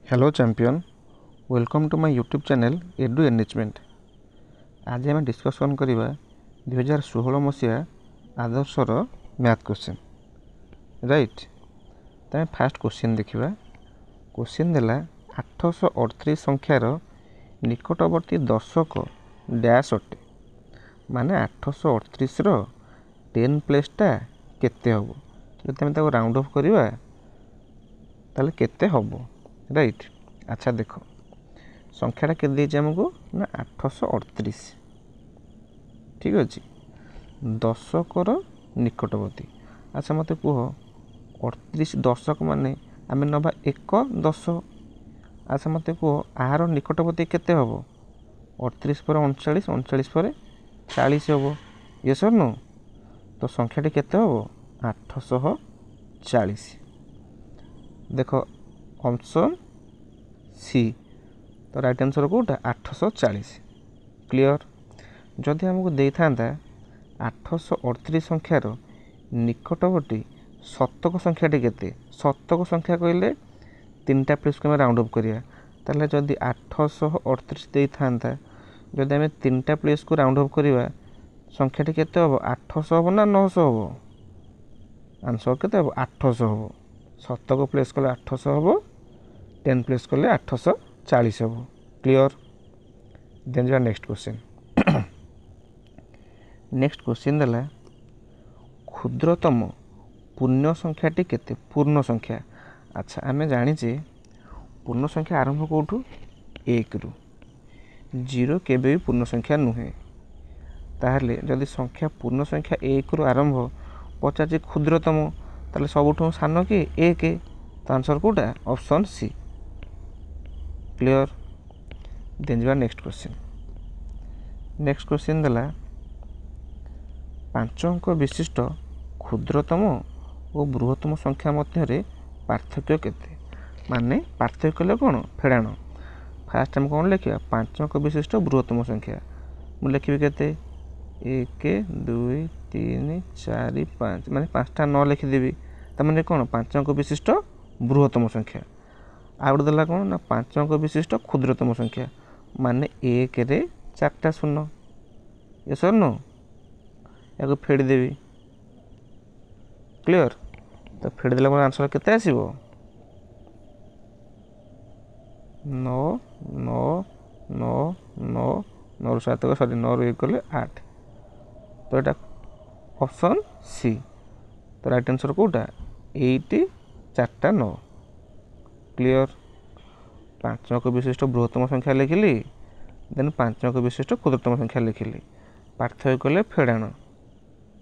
Hello champion welcome to my YouTube channel edu enrichment. आज आम discussion करवा 2016 मसीहा आदर्शर मैथ क्वेश्चन राइट। तो फास्ट क्वेश्चन देखा। क्वेश्चन देला 838 संख्यार निकटवर्ती दशक डैश अटे माने 838 रो 10 प्लेसटा केते हबो। जदि आम ताको राउंड ऑफ करवा ताले केते हबो राइट। अच्छा देख संख्याटा के आमको ना 838 ठीक अच्छे दशकर निकटवर्ती। अच्छा मत कह 38 दशक माने आम नवा एक दश। अच्छा मत कह आहार निकटवर्ती केते हम 38 पर 39 39 पर 40 हम ये सर नो। तो संख्याटी केते हम 840। देख ऑप्शन सी तो राइट आंसर कोटा 840 क्लियर। जदि आमको दे था 838 संख्यार निकटवर्ती शतक संख्याटी केते। शतक संख्या कहले 3टा प्लेस को राउंड अफ करिया ताले जदि 838 दे था जदि आम 3टा प्लेस को राउंड अफ करिया संख्याटी केते हम 800 हम ना 900 हम। आंसर केते हम 800 हम। शतक प्लेस कले 800 हम 10 प्लेस कले 840 हम क्लियर। देन जा नेक्स्ट क्वेश्चन। नेक्स्ट क्वेश्चन देला क्षुद्रतम पूर्ण संख्याटी केते पूर्ण संख्या। अच्छा आम जाचे पूर्ण संख्या आरंभ कौटू 1 रु 0 केबे भी पूर्ण संख्या नुहे। ताहले जदि संख्या पूर्ण संख्या 1 रु आरंभ पचार क्षुद्रतम ताले सबुठू सान कि 1। तो आंसर कोटा ऑप्शन सी क्लियर। देन जा नेक्स्ट क्वेश्चन। नेक्स्ट क्वेश्चन देला 5 अंक विशिष्ट क्षुद्रतम और बृहत्तम संख्या मध्य पार्थक्य केते माने पार्थक्य कौन फेड़ाण। फास्ट आम कौन लिखा 5 अंक विशिष्ट बृहत्तम संख्या मुझे लिखी केते 1 2 3 4 5 माने 5टा 9 लिखिदेवी तमें कौन 5 अंक विशिष्ट बृहत्तम संख्या। आउट देला कौन ना 5 अंक विशिष्ट क्षुद्रतम संख्या माने 1 रे 4टा शून्य ये सर नो या फेड़देवी क्लियर। तो फेड़देला मोर आंसर केते आसीबो 9 9 9 9 9 7 सॉरी 9 1 कले 8। तो यहाँ ऑप्शन सी तो राइट आंसर कोटा 8 4टा 9 क्लियर। 5 अंक विशिष्ट बृहत्तम संख्या लिखिली देन 5 अंक विशिष्ट क्षुद्रतम संख्या लिखिली पार्थक्य कले फेड़ाण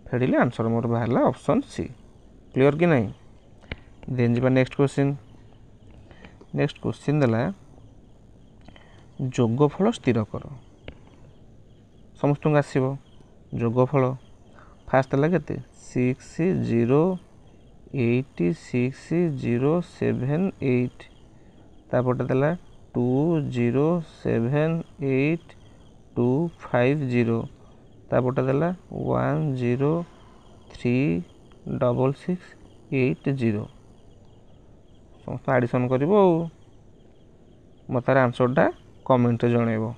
फेड़िले आंसर मोर बाहर ऑप्शन सी क्लियर कि नहीं। देन जा नेक्स्ट क्वेश्चन। नेक्स्ट क्वेश्चन देला जोगफल स्थिर कर समस्त आसो जोगफल फास्ट देला केते 6 0 8 6 0 7 8 तापटे देला 2 0 7 8 2 5 0 तापटे देला 1 0 3 6 6 8 0 समस्त आडिशन कर मत आंसरटा कमेंट जनइब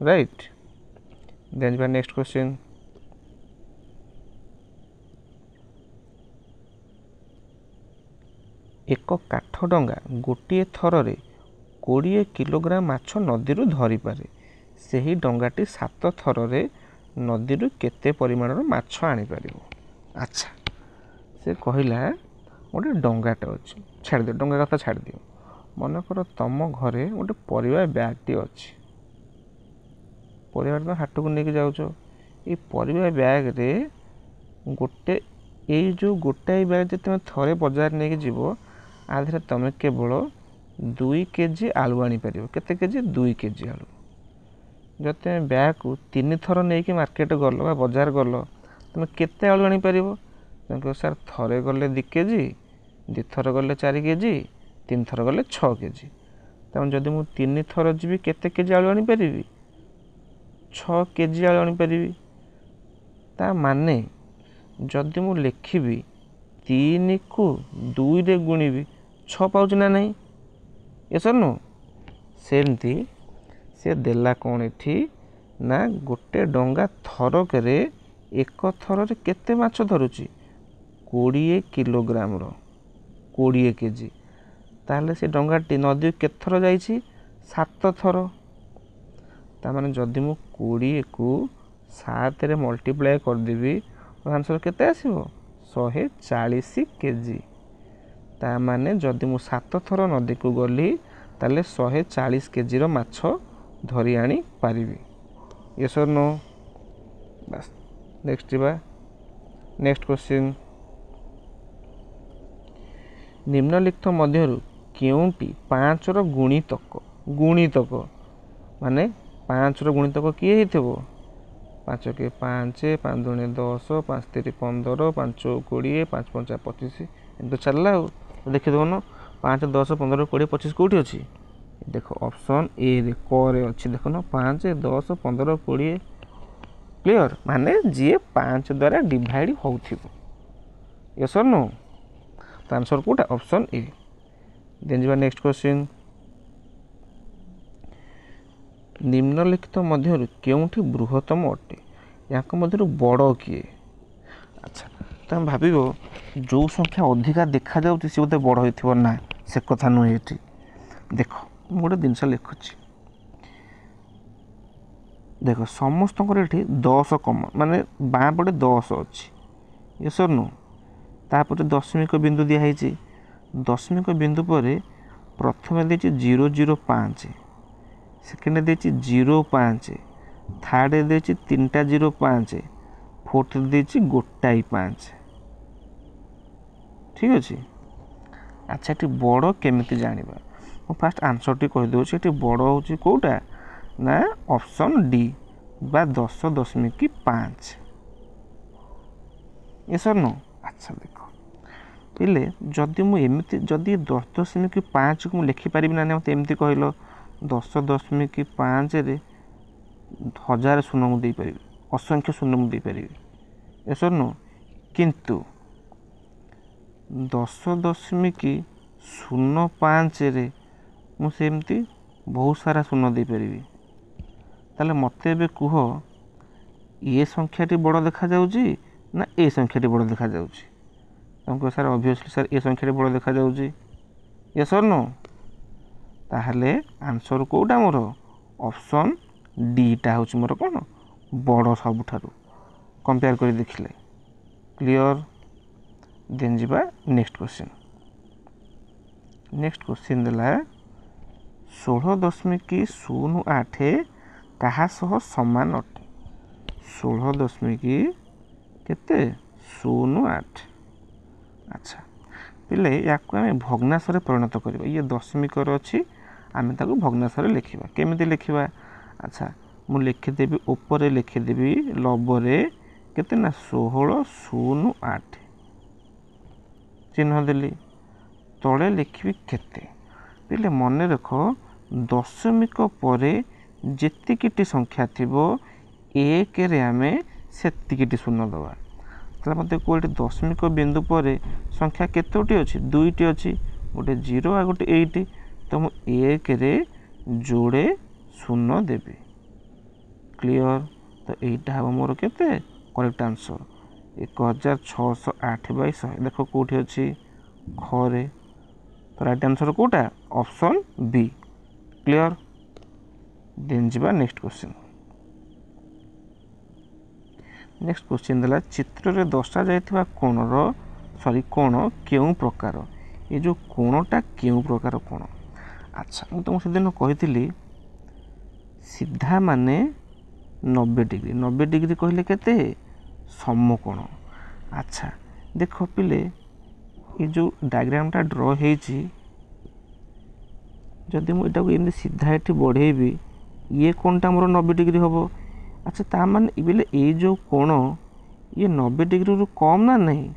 राइट। देन जा नेक्स्ट क्वेश्चन। एक काठ डंगा गोटे थर 20 किलोग्राम माछ नदी धरी पारे से डंगाटी 7 थर नदी केते परिमाण माछ आनीपर। अच्छा से कहला गोटे डंगाटे अच्छे छाड़ दियो डंगा कथा छाड़ दियो मनकर तुम घरे गोटे परिवा बैगटी अच्छी परिवार तुम हाट को लेकिन जाऊच ये परिवा बैग रे गोटे ये जो गोटाए बैग जो तुम थे बजार नहीं जीव आधे तुम केवल 2 केजी आलू आनीपर केते केजी 2 केजी आलू। जब तुम बैग को 3 थर नहीं मार्केट गल बजार गल तुम केते आलू आनीपर तुम कह सर थे गले 2 केजी 2 थर गले 4 केजी 3 थर गले 6 केजी तमें जदि मुझे 3 थर जी केते केजी आलू आनीपर 6 केजी आलू आनीपर ता माने जदि मु लिखी 3 को 2 रे गुणिबी 6 पाउच ना नहीं यस और नो सेमती से देला कौन एठी ना गोटे डंगा थरकरे एक थर केते माछ धरुची 20 किलोग्राम 20 केजी ताहले से डंगाटी नदी केते थर जाइछि 7 थर तामाने जदि मु 20 को 7 रे मल्टीप्लाई कर देबी आंसर केते आसीबो 140 केजी तामाने जदि मु 7 थर नदी को गली ताले 140 केजी रो माछ धरी आनी पारिबी यस और नो बस नेक्स्ट क्वेश्चन निम्नलिखित मध्यरु केउंटी 5 रो गुणितक माने 5 रो गुणितक किए हेथिबो 5 के 5 5 दुणे 10 5 3 15 5 20 5 5 25 एम तो चलला देखि दो न 5 10 15 20 25 कोठी अछि देखो ऑप्शन ए रे क रे अछि देखो न 5 10 15 20 क्लियर माने जे 5 द्वारा डिवाइड होउथिबो यस और नो तो आंसर कोटा ऑप्शन ए देन जिबा नेक्स्ट क्वेश्चन निम्नलिखित मध्यरु केउंठी बृहत्तम अटे याक मध्यरु बड़ किए अच्छा तुम भाबिबो जो संख्या अधिका देखा जाउछि से बोते बड़ होइथिबो ना से कथा नु एठी देखो मु गोटे जिनस लिखुछि देखो समस्त एठी 10 कम माने बाँ पटे 10 अछि यस और नो तापर दशमिक बिंदु दिया हैछि दशमिक बिंदु पर प्रथम देछि 005 सेकेंड देछि 05 थर्ड देछि 3टा 05 फोर्थ देछि 1.5 ठीक अछि अच्छा एटी बड़ केमिति जानिबा मु फास्ट आंसर टी कहि दोछि एटी बड़ होछि कोटा ना ऑप्शन डी बा 10.5 यस और नो अच्छा देखो पिले जदि मु एमिति जदि 10.5 को लिखि पारिबि ना मते एमिति कहलो 10.5 रे 1000 शून्य मु दे पारिबि असंख्य शून्य मु दे पारिबि यस और नो किंतु 10.05 रे मु सेमती बहुत सारा शून्य दे पारिबि ताले मते बे कुह ये संख्याटी बड़ देखा जाउची ना ए संख्याटी बड़ देखा जाउची तुमको सर ऑब्वियसली सर ए संख्याटी बड़ देखा जाउची यस और नो ताहले आंसर कोटा मोर ऑप्शन डी टा होची मोर कोन बड़ सबठारु कंपेयर करि देखिले क्लियर देन जिबा नेक्स्ट क्वेश्चन देला 16.08 कहा सह समान अटे 16 केते 08 अच्छा पिले याको आमे भग्नांशरे परिणत करबा ये दशमिक रो अछि आमे ताको भग्नांशरे लिखिबा केमिति लिखिबा अच्छा मु लिखि देबी ऊपर लिखि देबी लबरे केते ना 1608 चिन्ह देली तळे लिखिबी केते पिले मन रख दशमिक परे जेतिकिटी संख्या थिबो एक रे आमे सेतिकिटी शून्य दबा तला मते कोइटी दशमिक बिंदु परे संख्या केतोटी अछि दुईटी अछि गोटे 0 आ गोटे 8 तो मु एक रे जोड़े शून्य देबी क्लियर तो एटा हबो मोर केते करेक्ट आंसर 1608/100 देखो कोठी अछि खरे तो राइट आंसर कोटा ऑप्शन बी क्लियर देन जिबा नेक्स्ट क्वेश्चन देला चित्र रे दर्शा जायथिबा कोण रो सॉरी कोण केउ प्रकार ये जो कोणटा केउ प्रकार कोण अच्छा मु तुम सेदिन कहितली सीधा माने 90 डिग्री कहले केते समकोण अच्छा देखो पिले ये जो डायग्राम टा ड्रॉ हेची जदि मु एटा को एमि सीधा एठी बढ़ेबी ये कोणटा मोर 90 डिग्री होबो अच्छा ता माने इबेले ए जो कोण ये 90 डिग्री रु कम ना नहीं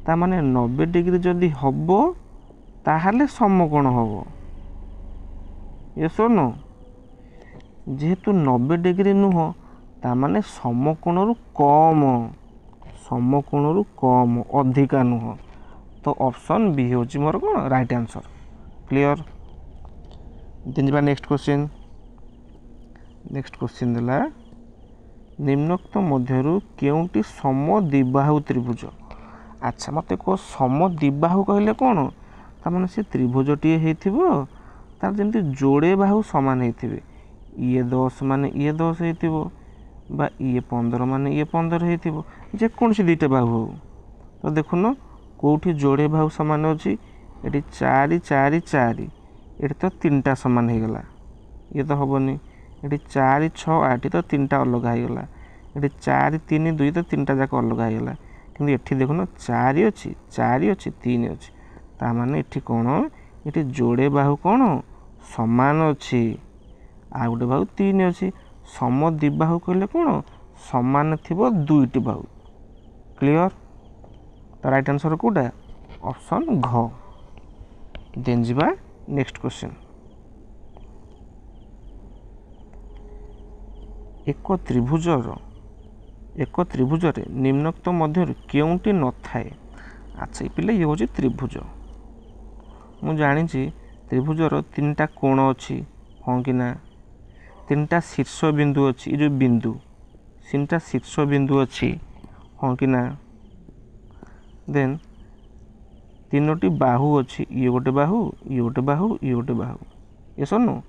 ता माने 90 डिग्री जदि होबो ताहाले समकोण होबो यस और नो जेहेतु 90 डिग्री नुह ता माने समकोण रु कम अधिका नुह तो ऑप्शन बी होची मोर कोन राइट आंसर क्लियर देन जा नेक्स्ट क्वेश्चन देला निम्नोक्त मध्यरु केउंटी समद्विबाहु त्रिभुज। अच्छा मते को समद्विबाहु कहले कोन त माने से त्रिभुजटी हेथिबो तार जेमति जोड़े बाहु समान हेथिबे ये 10 माने ये 10 हेथिबो बा ये 15 माने ये 15 हेथिबो जे कोन से दुईटा बाहु हो तो देखुनो कोठी जोड़े बाहु समान अछि एटी 4 4 4 एटी तो तीनटा समान हे गला ये तो हबनी एटी 4 6 8 तो तीनटा अलग हे गला एटी 4 3 2 तो तीनटा जाक अलग हे गला किंतु एठी देखुनो 4 अछि 3 अछि ता माने एठी कोन एठी जोड़े बाहु कोन समान अछि आ गोटे बाहु 3 अछि समद्विबाहु कहले कोन समान थिबो दुईटी बाहु क्लियर तो राइट आंसर कोटा ऑप्शन घ देन जिबा नेक्स्ट क्वेश्चन एक त्रिभुजरे निम्नोक्त मध्य केउंटी न थाए। अच्छा ये पिले ये होची त्रिभुज मु जानी त्रिभुजर तीनटा कोण अच्छी हाँ कि ना तीनटा शीर्ष बिंदु अच्छी ये जो बिंदु तीनटा शीर्ष बिंदु अच्छी हाँ कि ना देन तीनोटी बाहु अच्छी ये गोटे बाहु ये गोटे बाहु ये गोटे बाहु ये सुनो।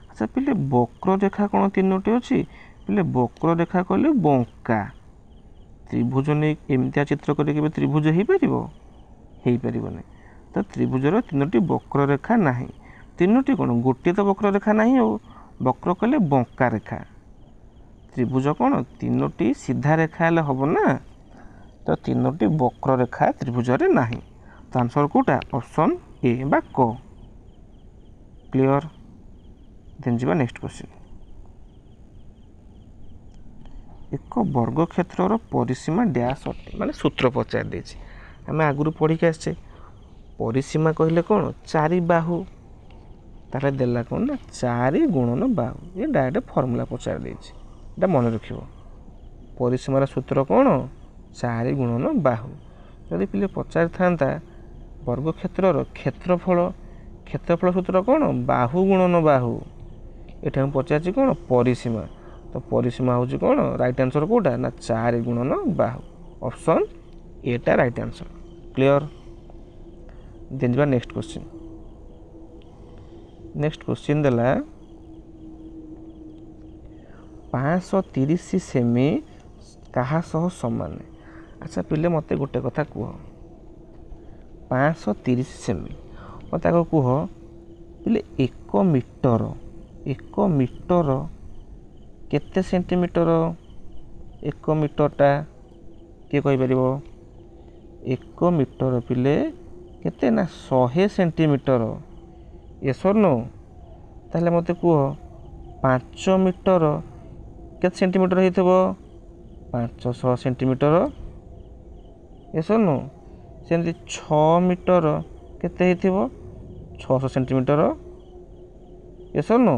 अच्छा पिले वक्र रेखा कौन तीनोटी अच्छी पिले वक्र रेखा कहले बंका त्रिभुज नहीं एमतिया चित्र करके त्रिभुज हो पार तो त्रिभुजर तीनोटी वक्र रेखा नहीं तीनोटी कौन गोटे तो वक्र रेखा नहीं हो वक्र कहले बंका रेखा त्रिभुज कौन तीनोटी सीधा रेखा हेले हम ना तो तीनोटी वक्र रेखा त्रिभुजरे नहीं तो आंसर कोटा ऑप्शन ए बा क क्लियर देन जिबा नेक्स्ट क्वेश्चन एक वर्ग क्षेत्रर परिसीमा डैश अटे माने सूत्र पचार देछि आमे आगुरु पढ़ी के आछे परिसीमा कहले कोन चारि बाहु तारे देला कोन ना 4 गुणन बाहु ये डायरेक्ट फार्मूला पचार देछि एटा मन रखिबो परिसीमार सूत्र कोन 4 गुणन बाहु यदि पिले पचार थांता वर्ग क्षेत्रर क्षेत्रफल सूत्र कोन बाहु गुणन बाहु एटा हम पचारछि कोन परिसीमा तो परिसीमा होची कोन राइट आंसर कोटा ना 4 गुणन बाहु ऑप्शन एटा राइट आंसर क्लियर देन जा नेक्स्ट क्वेश्चन देला 530 सेमी कहा सह समान। अच्छा पिले मते गोटे कथा कह 530 सेमी मत आगे कह पिले 1 मीटर केते सेंटीमीटर 1 मीटरटा किए कहि परिबो 1 मीटर पिले केते ना 100 सेंटीमीटर ये नो ताले मते कह 5 मीटर केते सेंटीमीटर हेतबो 500 सेंटीमीटर ये नो सेमती 6 मीटर केते हेतबो 600 सेंटीमीटर ये नो